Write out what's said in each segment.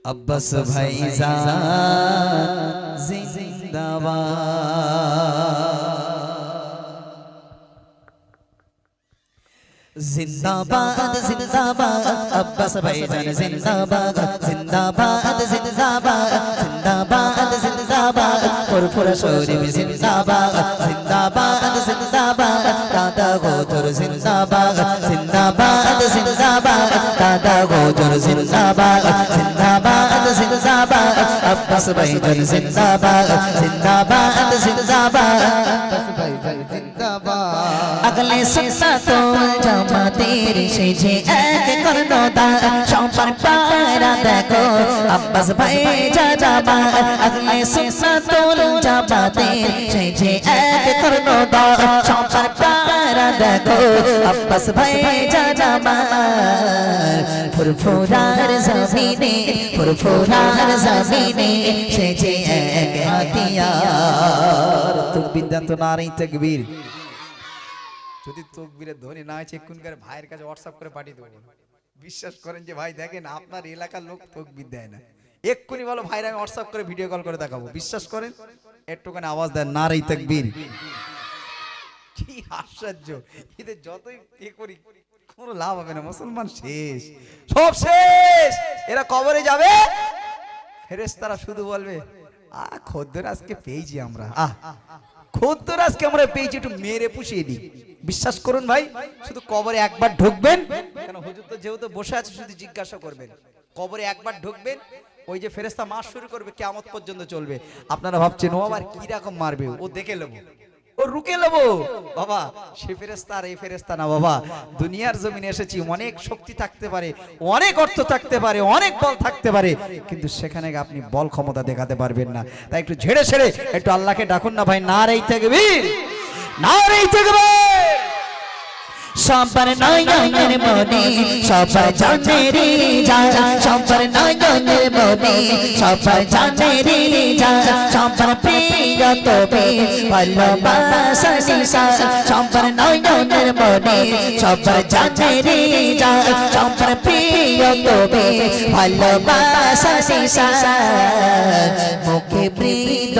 अब्बास भाईजान जिंदाबाद जिंदाबाद जिंदाबाद अब्बास भाईजान जिंदाबाद जिंदाबाद जिंदाबाद जिंदाबाद जिंदाबाद फुरफुरा शरीफ जिंदाबाद जिंदाबाद जिंदाबाद दादा गोचर जिंदाबाद जिंदाबाद जिंदाबाद दादा गोचर जिंदाबाद जिंदाबाद जिंदाबाद अब्बास भाईजान जिंदाबाद जिंदाबाद जिंदाबाद अब्बास भाईजान जिंदाबाद अगले सत्ता तो জামাতের সেজে এক করনো দা সম্পর পায়রা দেখো আব্বাস ভাই জামা আগলে সুন্নাতুল জামাতের সেজে এক করনো দা সম্পর পায়রা দেখো আব্বাস ভাই জামা ফুরফুরার জমিনে সেজে এক হাতিয়ার তুকবীর দান তো নারে তাকবীর যদি তকবীরের ধ্বনি না হয় এক্ষুনকার ভাইয়ের কাছে হোয়াটসঅ্যাপ করে পাঠিয়ে দেবো বিশ্বাস করেন যে ভাই দেখেন আপনার এলাকার লোক তকবীর দেয় না এক্ষুনি বলো ভাইরা আমি হোয়াটসঅ্যাপ করে ভিডিও কল করে দেখাবো বিশ্বাস করেন একটুখানি আওয়াজ দেন নারে তাকবীর কি আশ্চর্য এদের যতই এ করি কোনো লাভ হবে না মুসলমান শেষ সব শেষ এরা কবরে যাবে ফেরেশতারা শুধু বলবে খদ্দের আজকে পেয়েছি আমরা খদ্দের আজকে আমরা পেয়েছি একটু মেরে পুষিয়ে দিই বিশ্বাস করুন ভাই শুধু কবরে একবার ঢুকবেন কেন হুজুর তো যেহেতু বসে আছে শুধু জিজ্ঞাসা করবেন কবরে একবার ঢুকবেন ওই যে ফেরেশতা মার শুরু করবে কিয়ামত পর্যন্ত চলবে আপনারা ভাবছেন ও আবার কি রকম মারবে ও দেখে নেব ও রুকে নেব বাবা সে ফেরেশতা আর এই ফেরেশতা না বাবা দুনিয়ার জমিনে এসেছি অনেক শক্তি থাকতে পারে অনেক অর্থ থাকতে পারে অনেক বল থাকতে পারে কিন্তু সেখানে আপনি বল ক্ষমতা দেখাতে পারবেন না তাই একটু ঝেড়ে ছেড়ে একটু আল্লাহকে ডাকুন না ভাই নারে তাকবীর নারে তাকবীর সবার নয়নের মনে সবার জানে রে যা সবার নয়নের মনে সবার জানে রে যা সবার প্রিয় তবে ভালোবাসা নিশা সবার নয়নের মনে সবার জানে রে যা সবার প্রিয় তবে ভালোবাসা নিশা মুখে বৃন্দ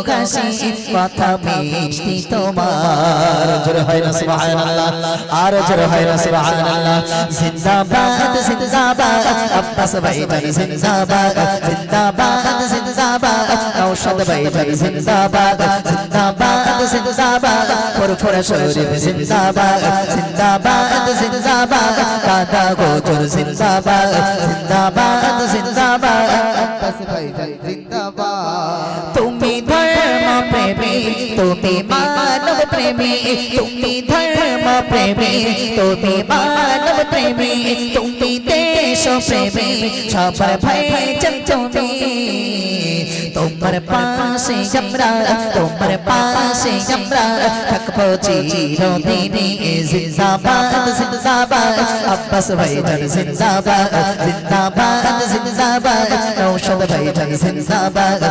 ঘাসে কথা মিষ্টি তোমার জোরে হয় না সুবহানাল্লাহ আর জোরে হয় না সুবহানাল্লাহ জিন্দাবাদ জিন্দাবাদ আব্বাস ভাইজান জিন্দাবাদ জিন্দাবাদ জিন্দাবাদ নওশাদ ভাইজান জিন্দাবাদ জিন্দাবাদ জিন্দাবাদ ফুরফুরা শরীফ জিন্দাবাদ জিন্দাবাদ জিন্দাবাদ দাদা গোচর জিন্দাবাদ জিন্দাবাদ জিন্দাবাদ আব্বাস ভাইজান জিন্দাবাদ তুমি ধর্ম প্রেমী তুমি মানব প্রেমী তুমি ধর্ম প্রেমী তুমি মানব প্রেমী তুমি দেশ প্রেমী সবার ভাইজান তুমি তোমার পাশে আমরা থাকবো চিরদিনে জিন্দাবাদ জিন্দাবাদ আব্বাস ভাইজান জিন্দাবাদ জিন্দাবাদ জিন্দাবাদ নওশাদ ভাইজান জিন্দাবাদ